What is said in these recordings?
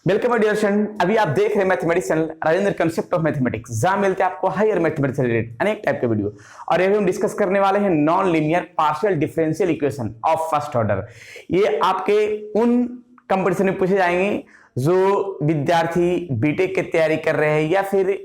Welcome my dear student. अभी आप देख रहे हैं mathematics channel Rajendra concept of mathematics, जहां मिलते हैं आपको हायर मैथमेटिक्स से रिलेटेड अनेक टाइप के वीडियो। और अभी हम डिस्कस करने वाले हैं non linear partial differential equation of first order. ये आपके उन कंपटीशन में पूछे जाएंगे जो विद्यार्थी बीटेक की तैयारी कर रहे हैं या फिर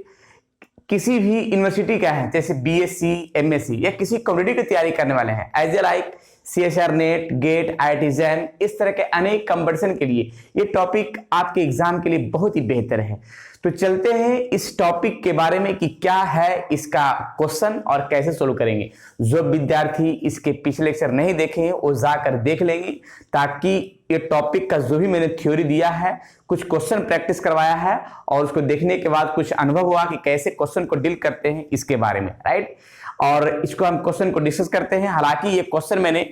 किसी भी यूनिवर्सिटी का है, जैसे बीएससी, एमएससी या किसी कम्युनिटी की तैयारी करने वाले हैं, as a like CSR NET, GATE, IIT JAM, इस तरह के अनेक कंपटीशन के लिए ये टॉपिक आपके एग्जाम के लिए बहुत ही बेहतर है। तो चलते हैं इस टॉपिक के बारे में कि क्या है इसका क्वेश्चन और कैसे सोल्व करेंगे। जो विद्यार्थी इसके पिछले लेक्चर नहीं देखे हैं वो जाकर देख लेंगे, ताकि ये टॉपिक का जो भी मैंने थ्योरी दिया है, कुछ क्वेश्चन प्रैक्टिस करवाया है और उसको देखने के बाद कुछ अनुभव हुआ कि कैसे क्वेश्चन को डील करते हैं इसके बारे में, राइट। और इसको हम क्वेश्चन को डिस्कस करते हैं। हालांकि ये क्वेश्चन मैंने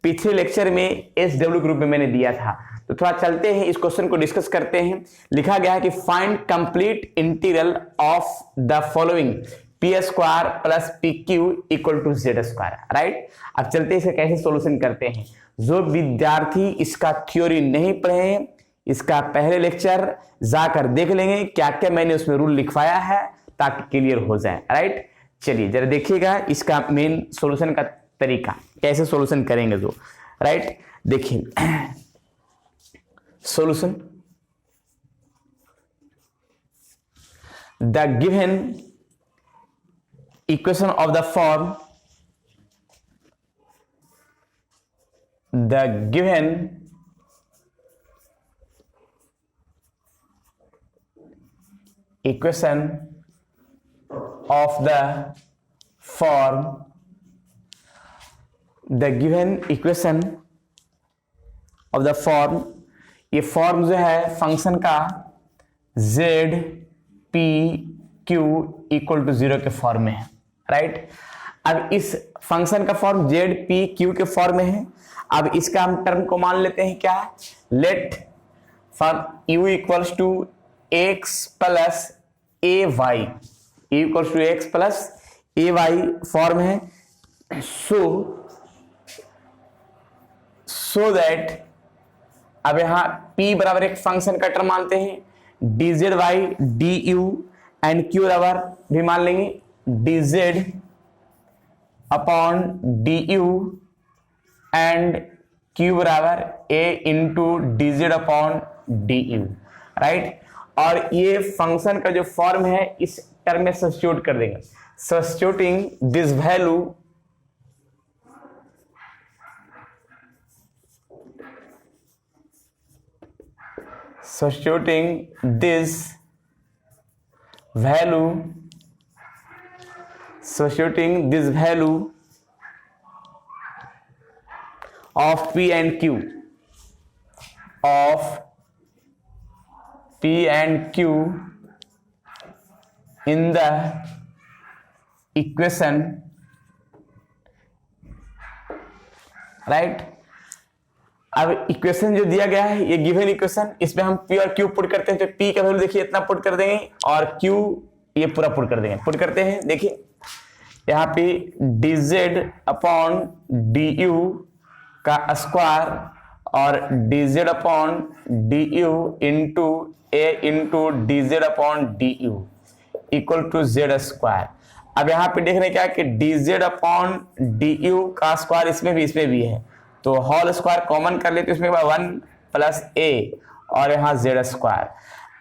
पिछले लेक्चर में एसडब्ल्यू ग्रुप में मैंने दिया था, तो थोड़ा चलते हैं इस क्वेश्चन को डिस्कस करते हैं। लिखा गया है कि find complete integral of the following p square plus p q equal to z square, right. अब चलते हैं इसे कैसे सोल्यूशन करते हैं। जो विद्यार्थी इसका थ्योरी नहीं पढ़े हैं, इसका पहले लेक्चर जाकर देख लेंगे क्या क्या मैंने उसमें रूल लिखवाया है, ताकि क्लियर हो जाए, राइट। चलिए जरा देखिएगा इसका मेन सॉल्यूशन का तरीका, कैसे सॉल्यूशन करेंगे जो, राइट। देखिए solution, the given equation of the form, the given equation of the form, the given equation of the form, ये फॉर्म जो है फंक्शन का z p q equal to 0 के फॉर्म में है, राइट। अब इस फंक्शन का फॉर्म z p q के फॉर्म में है। अब इसका हम टर्म को मान लेते हैं क्या, let form u equals to x plus a y, equals to x plus a y form है। सो दैट अब यहां p बराबर एक फंक्शन का टर्म मानते हैं, d z y d u, and q बराबर भी मान लेंगे d z upon d u, and q बराबर a into d z upon d u, right. और ये फंक्शन का जो फॉर्म है इस टर्म में सब्स्टिट्यूट कर देंगे। Substituting this value of p and q, of p and q in the equation, right. अब इक्वेशन जो दिया गया है ये गिवन इक्वेशन, इसमें हम p और q पुट करते हैं, तो p का वैल्यू देखिए इतना पुट कर देंगे और q ये पूरा पुट कर देंगे। पुट करते हैं, देखिए यहाँ पे dz अपॉन du का स्क्वायर और dz upon du into a into dz upon du equal to z square. अब यहाँ पे देख रहे हैं क्या कि dz अपॉन du का स्क्वायर इसमें भी है, तो होल स्क्वायर कॉमन कर लेते इसमें 1 प्लस a और यहाँ जेड स्क्वायर।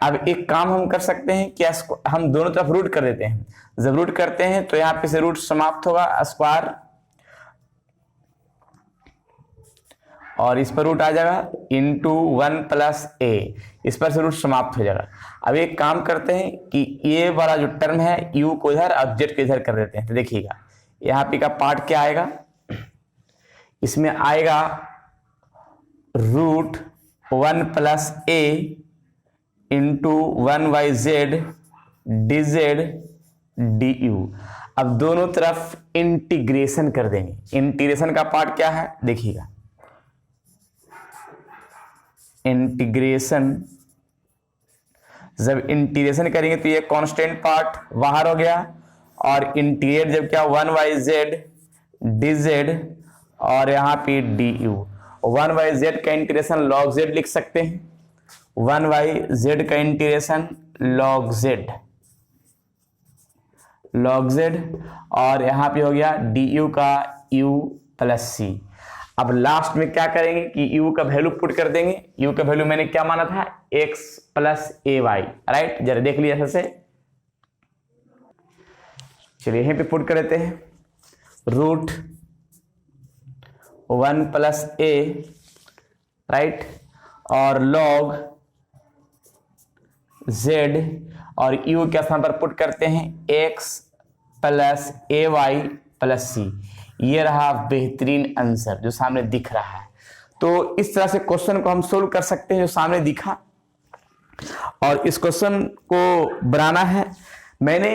अब एक काम हम कर सकते हैं कि हम दोनों तरफ रूट कर देते हैं। जब रूट करते हैं तो यहाँ पे से रूट समाप्त होगा, स्क्वायर और इस पर रूट आ जाएगा इंटू 1 प्लस a, इस पर से रूट समाप्त हो जाएगा। अब एक काम करते हैं कि ये वाला जो टर्म है u को इधर और z को इधर कर देते हैं। तो देखिएगा यहाँ पे का पार्ट क्या आएगा, इसमें आएगा root 1 plus a into 1 by z d z d u. अब दोनों तरफ इंटीग्रेशन कर देंगे। इंटीग्रेशन का पार्ट क्या है देखिएगा, इंटीग्रेशन, जब इंटीग्रेशन करेंगे तो ये कांस्टेंट पार्ट बाहर हो गया और इंटीग्रेट जब क्या 1 बाई जेड डी जेड और यहाँ पे डी यू। 1 बाई जेड का इंटीग्रेशन लॉग जेड लिख सकते हैं 1/z का इंटीग्रेशन log z, और यहाँ पे हो गया du का u प्लस सी। अब लास्ट में क्या करेंगे कि u का वैल्यू पुट कर देंगे। u का वैल्यू मैंने क्या माना था, x plus a Y, right. जरा देख लिया ऐसे। चलिए यहीं पे पुट कर देते हैं, रूट 1 प्लस ए, राइट, और लॉग z, और u के स्थान पर पुट करते हैं x plus a y plus c. ये रहा बेहतरीन आंसर जो सामने दिख रहा है। तो इस तरह से क्वेश्चन को हम सोल्व कर सकते हैं जो सामने दिखा। और इस क्वेश्चन को बनाना है, मैंने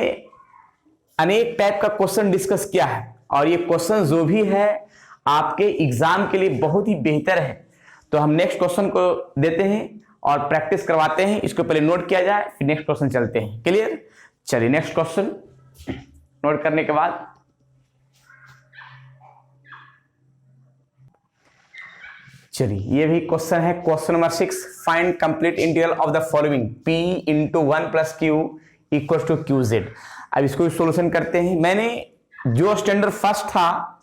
अनेक टाइप का क्वेश्चन डिस्कस किया है, और ये क्वेश्चन जो भी है आपके एग्जाम के लिए बहुत ही बेहतर है। तो हम नेक्स्ट क्वेश्चन को देते हैं और प्रैक्टिस करवाते हैं। इसको पहले नोट किया जाए, फिर नेक्स्ट क्वेश्चन चलते हैं। क्लियर? चलिए नेक्स्ट क्वेश्चन नोट करने के बाद चलिए ये भी क्वेश्चन है, question number 6, find complete integral of the following p into 1 plus q equal to q z. अब इसको सॉल्यूशन करते हैं। मैंने जो स्टैंडर्ड फर्स्ट था,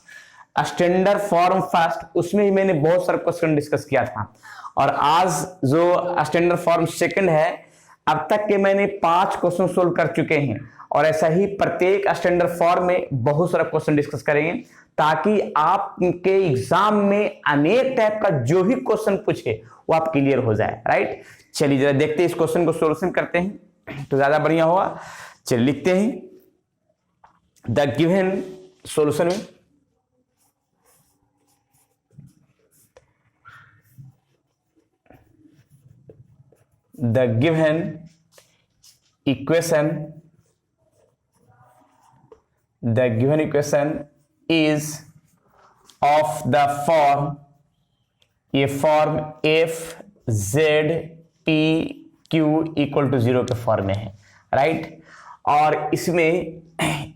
स्टैंडर्ड फॉर्म फर्स्ट, उसमें ही मैंने बहुत सारे क्वेश्चन डिस्कस किया था, और आज जो स्टैंडर्ड फॉर्म सेकंड है, अब तक के मैंने 5 क्वेश्चन सोल्व कर चुके हैं, और ऐसा ही प्रत्येक स्टैंडर्ड फॉर्म में बहुत सारा क्वेश्चन डिस्कस करेंगे, ताकि आपके एग्जाम में अनेक टाइप का जो भी क्वेश्चन पूछे वो आप क्लियर हो जाए, राइट। चलिए जरा देखते हैं इस क्वेश्चन को सॉल्यूशन करते हैं तो ज्यादा बढ़िया होगा। चलिए लिखते हैं द गिवन सॉल्यूशन में the given equation is of the form, ये form f z p q equal to 0 के फॉर्म में है, राइट। और इसमें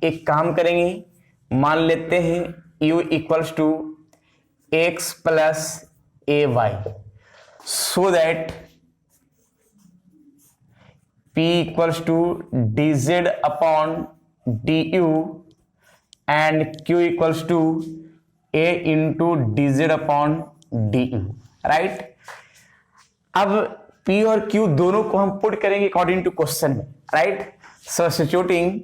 एक काम करेंगे, मान लेते हैं u equals to x plus a y, so that p equals to dz upon du and q equals to a into dz upon du, right. अब p और q दोनों को हम पुट करेंगे अकॉर्डिंग टू क्वेश्चन में, right. Substituting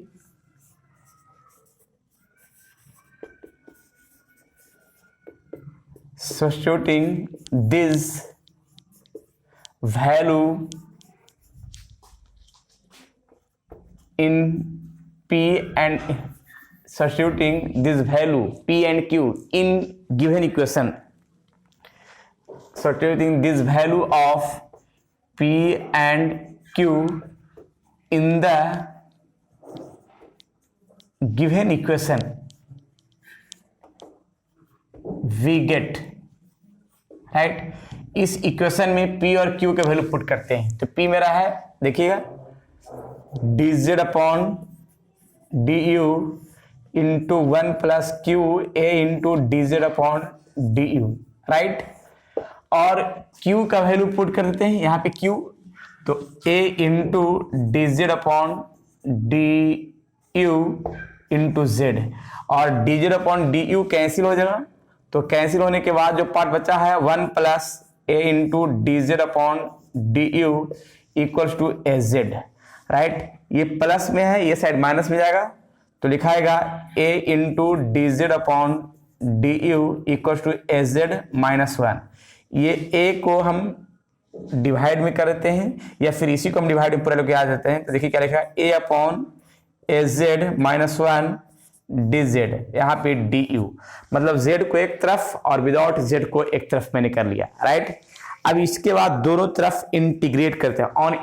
this value in p and substituting this value p and q in given equation, substituting this value of p and q in the given equation, we get, right. इस equation में p और q के value put करते हैं, तो p मेरा है, देखिएगा, dz upon du into 1 plus Q a into dz upon du, right. और q का वैल्यू पुट करते हैं यहाँ पे q, तो a into dz upon du into z, और dz अपॉन du कैंसिल हो जाएगा, तो कैंसिल होने के बाद जो पार्ट बचा है 1 plus a into dz upon du equals to az, राइट। ये प्लस में है, ये साइड माइनस में जाएगा, तो लिखाएगा a into dz upon du equals to az minus 1। ये a को हम डिवाइड में करते हैं, या फिर इसी को हम डिवाइड में पूरा लेके आ जाते हैं, तो देखिए क्या लिखा है, a upon az minus 1 dz, यहाँ पे du, मतलब z को एक तरफ और विदाउट z को एक तरफ मैंने कर लिया, राइट। अब इसके बाद दोनों तरफ इंटीग्रेट करते हैं, ऑन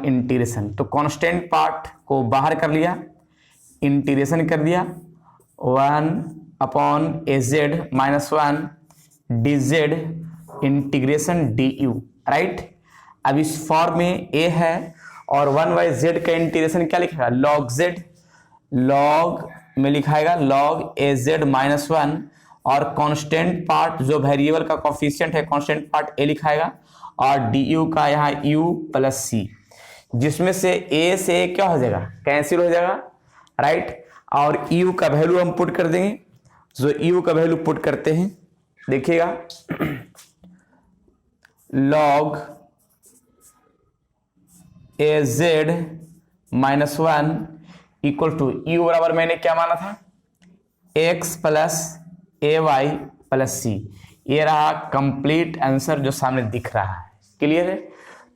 इंटीग्रेशन, तो कांस्टेंट पार्ट को बाहर कर लिया, इंटीग्रेशन कर दिया, 1 upon az minus 1 dz integration du, right. अब इस फॉर्म में a है, और 1/z का इंटीग्रेशन क्या लिखेगा, log z, log में लिखाएगा log a z minus one, और कांस्टेंट पार्ट जो वेरिएबल का कोफिशिएंट है कांस्टेंट पार्ट ए लिखाएगा, और डी यू का यहाँ यू प्लस सी, जिसमें से ए से क्या हो जाएगा, कैंसिल हो जाएगा, राइट। और यू का वैल्यू हम पुट कर देंगे, जो यू का वैल्यू पुट करते हैं देखिएगा, log a z minus one equal to u बराबर मैंने क्या माना था, x plus a y plus c. ये रहा कंप्लीट आंसर जो सामने दिख रहा है। क्लियर है?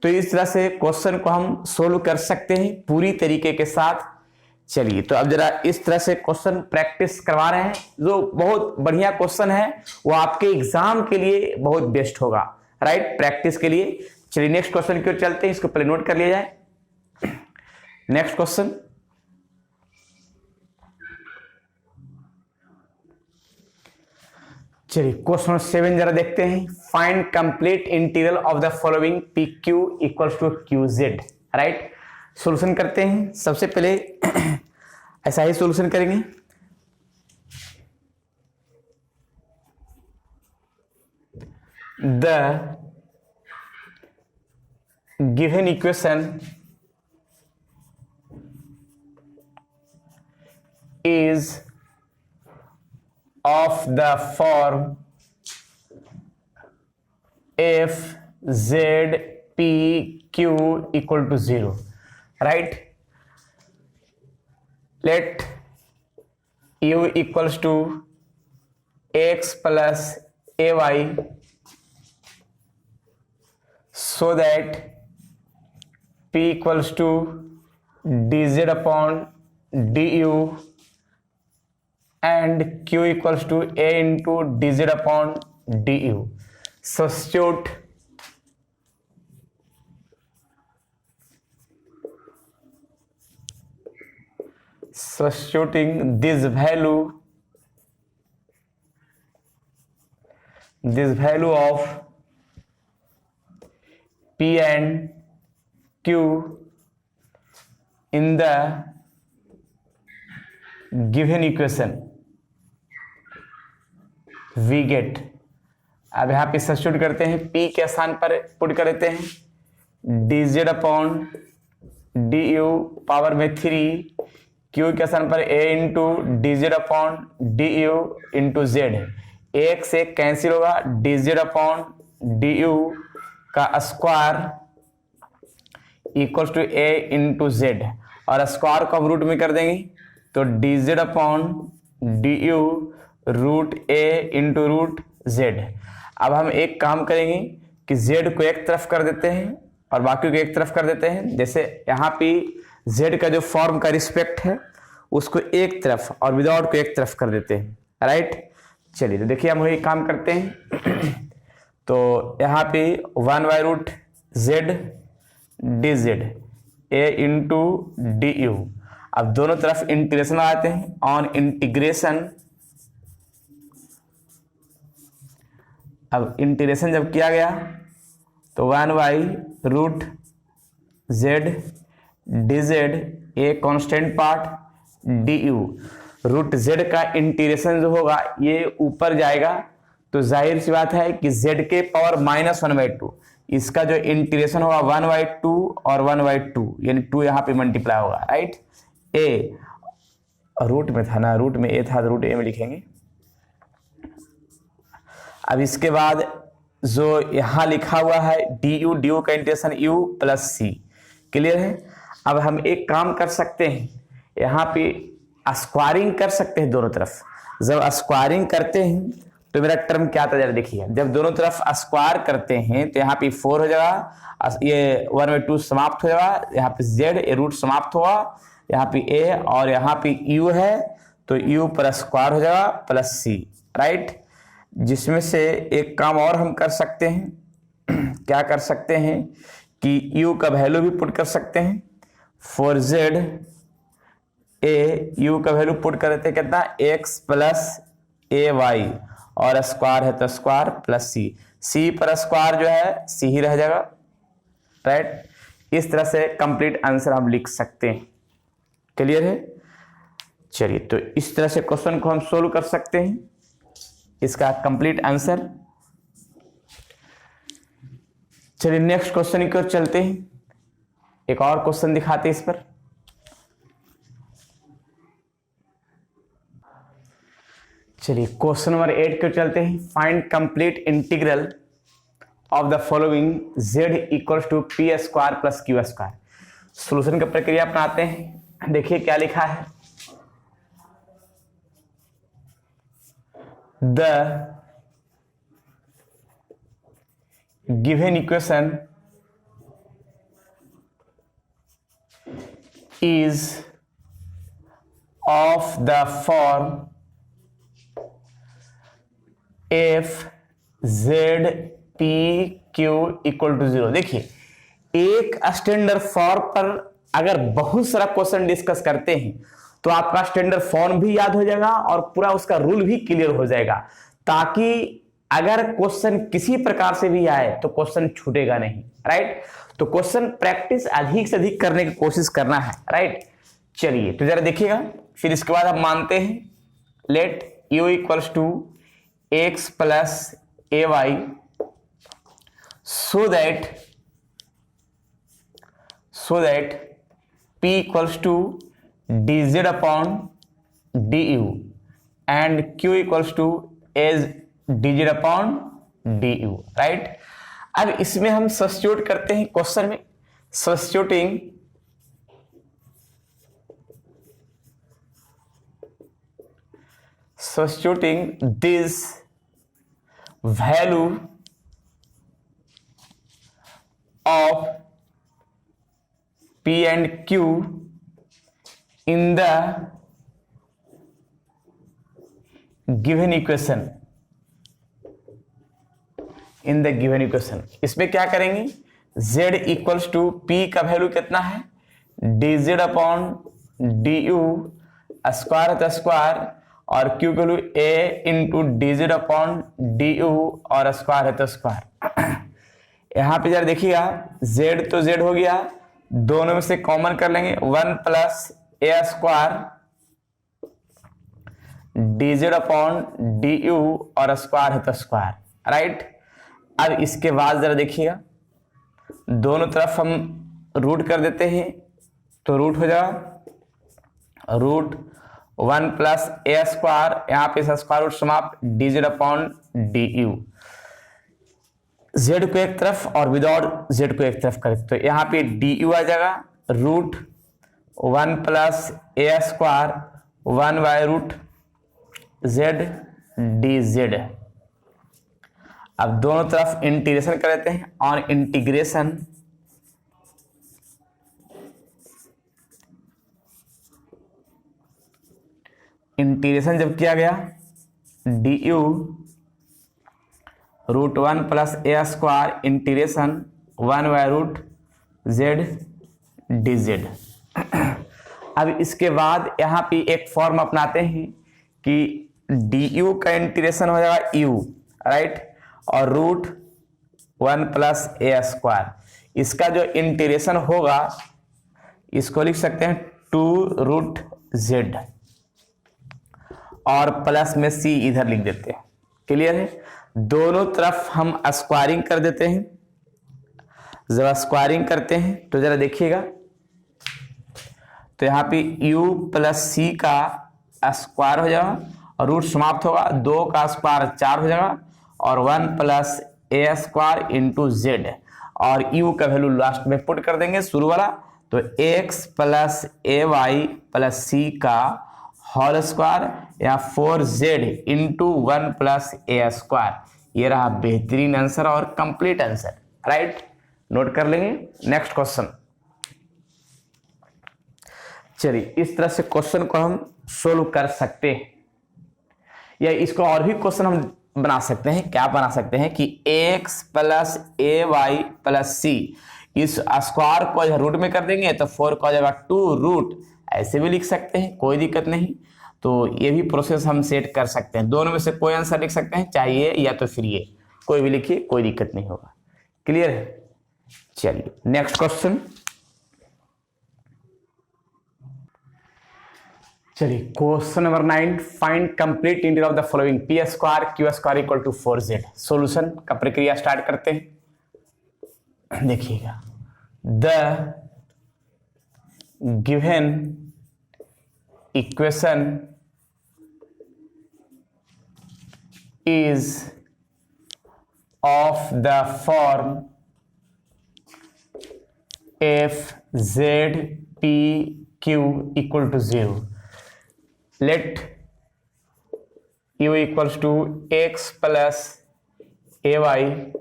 तो इस तरह से क्वेश्चन को हम सोल्व कर सकते हैं पूरी तरीके के साथ। चलिए तो अब जरा इस तरह से क्वेश्चन प्रैक्टिस करवा रहे हैं, जो बहुत बढ़िया क्वेश्चन है, वो आपके एग्जाम के लिए बहुत बेस्ट होगा, राइट, प्रैक्टिस के लिए। चलिए नेक्स्ट क्वेश्चन की ओर चलते हैं, इसको पहले नोट कर लिया जाए। नेक्स्ट क्वेश्चन, चलिए क्वेश्चन 7 जरा देखते हैं। Find complete integral of the following p q equals to q z, right. Solution करते हैं। सबसे पहले ऐसा ही सॉल्यूशन करेंगे। The given equation is of the form f z p q equal to 0, right. Let u equals to x plus ay so that p equals to dz upon du and q equals to a into dz upon du. Substituting this value of p and q in the given equation we get। अब यहाँ पे substitute करते हैं, p के स्थान पर put कर देते हैं dz अपॉन du पावर में 3, q के स्थान पर a into dz upon du into z, एक से कैंसिल होगा, dz अपॉन du का square equals to a into z, और स्क्वायर को हम रूट में कर देंगे तो dz upon du root a into root z। अब हम एक काम करेंगे कि z को एक तरफ कर देते हैं और बाकी को एक तरफ कर देते हैं। जैसे यहाँ पे z का जो फॉर्म का रिस्पेक्ट है उसको एक तरफ और विदाउट को एक तरफ कर देते हैं, राइट। चलिए तो देखिए हम वही काम करते हैं। तो यहाँ पे 1 by root z dz a into du। अब दोनों तरफ इंटीग्रेशन आते हैं, ऑन इंटीग्रेशन, अब इंटीग्रेशन जब किया गया तो 1 by root z dz a constant part du, root z का इंटीग्रेशन जो होगा ये ऊपर जाएगा, तो जाहिर सी बात है कि z के पावर -1/2, इसका जो इंटीग्रेशन होगा 1/2 और 1/2 यानी 2 यहाँ पे मल्टीप्लाई होगा, राइट। ए रूट में था ना, रूट में ए था तो रूट ए में लिखेंगे। अब इसके बाद जो यहाँ लिखा हुआ है du का इंटीग्रेशन u प्लस सी, क्लियर है। अब हम एक काम कर सकते हैं, यहाँ पे स्क्वायरिंग कर सकते हैं दोनों तरफ। जब स्क्वायरिंग करते हैं तो मेरा टर्म क्या आता है जरा देखिए, जब दोनों तरफ स्क्वायर करते हैं तो यहाँ पे 4 हो जाएगा, ये 1/2 समाप्त हो जाएगा, यहाँ पे z ये रूट समाप्त होगा, यहाँ पे a और यहाँ पे u है तो u पर स्क्वायर हो जाएगा प्लस सी, राइट। जिसमें से एक काम और हम कर सकते हैं, क्या कर सकते हैं कि u का वैल्यू भी पुट कर सकते हैं, 4z a u का वैल्यू पुट कर देते हैं कितना, x प्लस ए वाई, और स्क्वायर है तो स्क्वायर प्लस सी, सी पर स्क्वायर जो है सी ही रह जाएगा, राइट। इस तरह से कंप्लीट आंसर हम लिख सकते हैं, क्लियर है। चलिए, तो इस तरह से क्वेश्चन को हम सोल्व कर सकते हैं, इसका कंप्लीट आंसर। चलिए नेक्स्ट क्वेश्चन की ओर चलते हैं, एक और क्वेश्चन दिखाते हैं इस पर। चलिए क्वेश्चन नंबर 8 की ओर चलते हैं। Find complete integral of the following z equals to p square plus q square. Solution का प्रक्रिया अपनाते हैं। देखिए क्या लिखा है, the given equation is of the form f z p q equal to 0। देखिए एक स्टैंडर्ड फॉर्म पर अगर बहुत सारा क्वेश्चन डिस्कस करते हैं तो आपका स्टैंडर्ड फॉर्म भी याद हो जाएगा और पूरा उसका रूल भी क्लियर हो जाएगा, ताकि अगर क्वेश्चन किसी प्रकार से भी आए तो क्वेश्चन छूटेगा नहीं। राइट, तो क्वेश्चन प्रैक्टिस अधिक से अधिक करने की कोशिश करना है। राइट, चलिए तो जरा देखिएगा, फिर इसके बाद हम मानते हैं let u equals to x plus a y so that p equals to dz upon du and q equals to as dz upon du। Right, अब इसमें हम सब्स्टिट्यूट करते हैं क्वेश्चन में, substituting this value of p and q in the given equation, इसमें क्या करेंगे, z equals to p का वैल्यू कितना है, dz अपॉन du स्क्वायर है स्क्वायर, और q का value a into dz upon du और स्क्वायर है तो स्क्वायर। यहां पे जरा देखिएगा z तो z हो गया, दोनों में से कॉमन कर लेंगे, 1 plus a square dz upon du और स्क्वायर है तो स्क्वायर। राइट, अब इसके बाद जरा देखिएगा दोनों तरफ हम रूट कर देते हैं तो रूट हो जाएगा रूट 1 प्लस ए स्क्वायर, यहाँ पे स्क्वायर रूट समाप्त, dz अपॉन du, z को एक तरफ और विदाउट z को एक तरफ करें तो यहाँ पे du आ जाएगा root 1 plus a square 1 by root z dz। अब दोनों तरफ इंटीग्रेशन कर लेते हैं, ऑन इंटीग्रेशन जब किया गया du root 1 plus a square integration 1 by root z dz। अब इसके बाद यहाँ पे एक फॉर्म अपनाते हैं कि du का इंटीग्रेशन हो जाएगा u, राइट, और रूट 1 प्लस ए स्क्वायर, इसका जो इंटीग्रेशन होगा इसको लिख सकते हैं 2 रूट z और प्लस में c इधर लिख देते हैं। क्लियर है, दोनों तरफ हम स्क्वायरिंग कर देते हैं। जब स्क्वायरिंग करते हैं तो जरा देखिएगा, तो यहाँ पे u प्लस c का स्क्वायर हो जाएगा और रूट समाप्त होगा, 2 का स्क्वायर 4 हो जाएगा और 1 plus a square into Z, और u का वैल्यू लास्ट में पुट कर देंगे शुरू वाला, तो x plus a y plus c का होल स्क्वायर या 4z into 1 plus a square. ये रहा बेहतरीन आंसर और कंप्लीट आंसर। राइट, नोट कर लेंगे। नेक्स्ट क्वेश्चन, चलिए इस तरह से क्वेश्चन को हम सोल्व कर सकते हैं, या इसको और भी क्वेश्चन हम बना सकते हैं। क्या बना सकते हैं कि x plus a y plus सी, इस स्क्वायर को रूट में कर देंगे तो 4 का हो जाएगा 2 रूट, ऐसे भी लिख सकते हैं, कोई दिक्कत नहीं। तो ये भी प्रोसेस हम सेट कर सकते हैं, दोनों में से कोई आंसर लिख सकते हैं, चाहे ये या तो फिर ये, कोई भी लिखिए, कोई दिक्कत नहीं होगा। क्लियर है, चलिए नेक्स्ट क्वेश्चन। चलिए question number 9, find complete integral of the following p square q square equal to 4z। Solution का प्रक्रिया स्टार्ट करते हैं। देखिएगा, the given equation is of the form f z p q equal to 0. Let u equals to x plus ay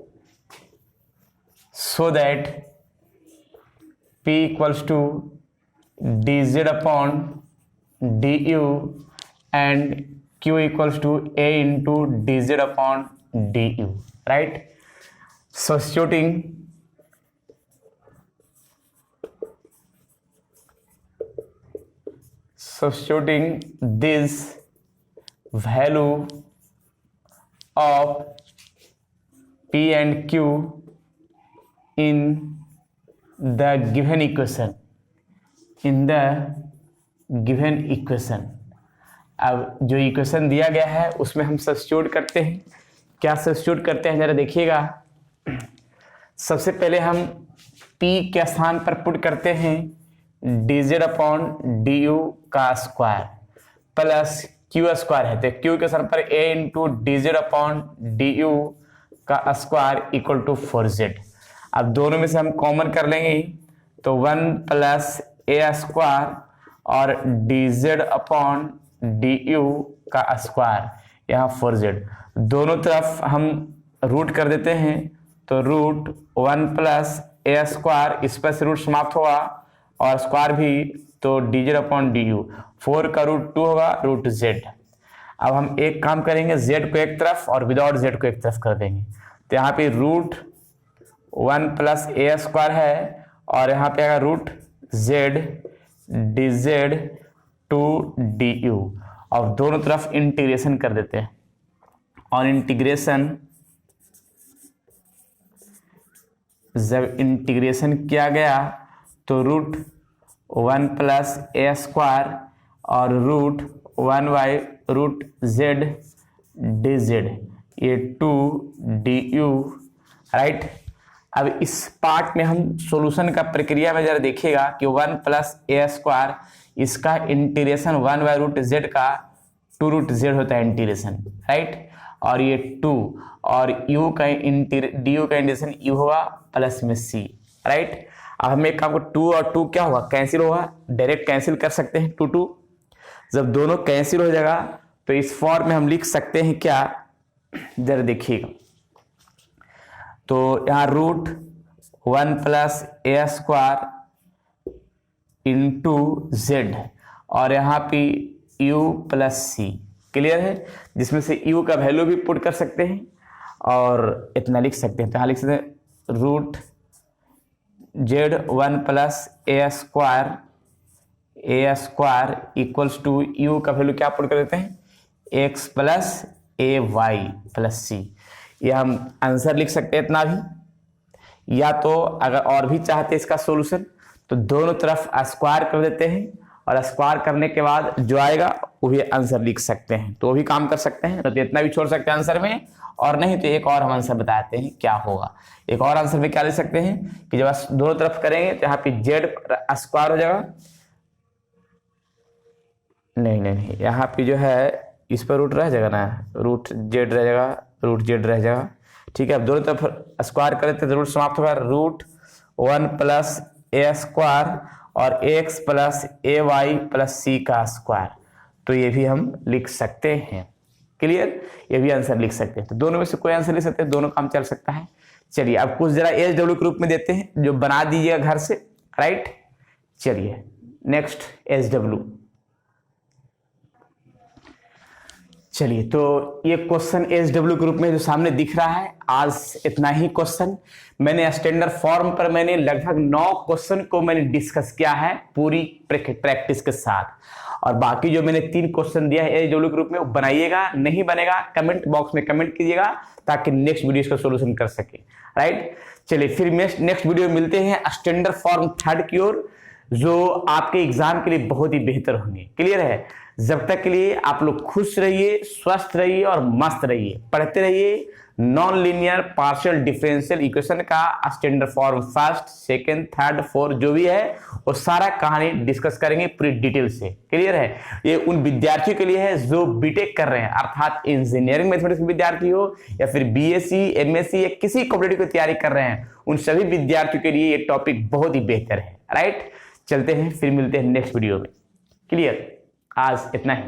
so that p equals to dz upon du and q equals to a into dz upon du, right? Substituting this value of p and q in the given equation, अब जो equation दिया गया है उसमें हम substitute करते हैं। क्या सब्स्टिट्यूट करते हैं जरा देखिएगा। सबसे पहले हम p के स्थान पर पुट करते हैं dz अपॉन du का स्क्वायर प्लस q स्क्वायर है, तो q के स्थान पर a into dz upon du का स्क्वायर इक्वल टू 4z। अब दोनों में से हम कॉमन कर लेंगे तो 1 प्लस a स्क्वायर और dz अपॉन du का स्क्वायर, यहाँ 4z। दोनों तरफ हम रूट कर देते हैं तो रूट 1 प्लस a स्क्वायर, इस पर से रूट समाप्त होगा और स्क्वायर भी, तो dz अपॉन du, 4 का रूट 2 होगा रूट z। अब हम एक काम करेंगे, z को एक तरफ और विदाउट z को एक तरफ कर देंगे, तो यहाँ पे रूट 1 प्लस a स्क्वायर है और यहाँ पे आएगा root z dz to du। और दोनों तरफ इंटीग्रेशन कर देते हैं और जब इंटीग्रेशन किया गया तो रूट 1 प्लस a स्क्वायर और root 1 by root z dz, ये 2 du, राइट। अब इस पार्ट में हम सॉल्यूशन का प्रक्रिया में जरा देखिएगा कि 1 प्लस a स्क्वायर, इसका इंटीग्रेशन 1 बाई रूट z का 2 रूट z होता है इंटीग्रेशन, राइट। और ये 2 और u का du का इंटीग्रेशन u होगा प्लस में c, राइट। अब हम एक काम को 2 और 2 क्या होगा, कैंसिल होगा, डायरेक्ट कैंसिल कर सकते हैं 2 2। जब दोनों कैंसिल हो जाएगा तो इस फॉर्म में हम लिख सकते हैं क्या, जरा देखिएगा। तो यहाँ root 1 plus a square into z और यहाँ पे u प्लस c, क्लियर है, जिसमें से u का वैल्यू भी पुट कर सकते हैं और इतना लिख सकते हैं। तो यहाँ लिख सकते हैं root z 1 plus a square equals to u का वैल्यू क्या पुट कर देते हैं, x plus a y plus c। ये हम आंसर लिख सकते हैं इतना भी, या तो अगर और भी चाहते हैं इसका सॉल्यूशन तो दोनों तरफ स्क्वायर कर देते हैं और स्क्वायर करने के बाद जो आएगा वो भी आंसर लिख सकते हैं, तो वो भी काम कर सकते हैं। तो इतना भी छोड़ सकते हैं आंसर में, और नहीं तो एक और हम आंसर बताते हैं क्या होगा। एक और आंसर में क्या ले सकते हैं कि जब दोनों तरफ करेंगे तो यहाँ पे z स्क्वायर हो जाएगा, नहीं, यहाँ पे जो है इस पर रूट रह जाएगा ना, रूट z रह जाएगा, रूट z रह जाएगा, ठीक है। अब दोनों तरफ स्क्वायर करें तो रूट समाप्त होगा, रूट 1 प्लस a स्क्वायर और x plus a y plus c का स्क्वायर, तो ये भी हम लिख सकते हैं, क्लियर। ये भी आंसर लिख सकते हैं, तो दोनों में से कोई आंसर लिख सकते हैं, दोनों काम चल सकता है। चलिए अब कुछ जरा एच डब्ल्यू के रूप में देते हैं जो बना दीजिएगा घर से, राइट। चलिए नेक्स्ट एच डब्ल्यू। चलिए तो ये क्वेश्चन एच डब्ल्यू के रूप में जो सामने दिख रहा है, आज इतना ही क्वेश्चन। मैंने स्टैंडर्ड फॉर्म पर मैंने लगभग 9 क्वेश्चन को मैंने डिस्कस किया है पूरी प्रैक्टिस के साथ, और बाकी जो मैंने 3 क्वेश्चन दिया है एच डब्ल्यू के रूप में वो बनाइएगा, नहीं बनेगा कमेंट बॉक्स में कमेंट कीजिएगा ताकि नेक्स्ट वीडियो इसका सोल्यूशन कर सके, राइट। चलिए फिर नेक्स्ट वीडियो में मिलते हैं स्टैंडर्ड फॉर्म 3rd की ओर, जो आपके एग्जाम के लिए बहुत ही बेहतर होंगे, क्लियर है। जब तक के लिए आप लोग खुश रहिए, स्वस्थ रहिए और मस्त रहिए। पढ़ते रहिए non linear partial differential equation का standard form first, second, third, fourth जो भी है वो सारा कहानी डिस्कस करेंगे पूरी डिटेल से। क्लियर है? ये उन विद्यार्थियों के लिए है जो बीटेक कर रहे हैं, अर्थात इंजीनियरिंग मैथमेटिक्स के विद्यार्थी हो या फिर बीएससी, एमएससी या किसी कॉम्पिटिटिव की तैयारी कर रहे हैं, उन सभी विद्यार्थियों के लिए ये टॉपिक बहुत ही बेहतर है। राइट, चलते हैं, फिर मिलते हैं नेक्स्ट वीडियो में। क्लियर? आज इतना ही।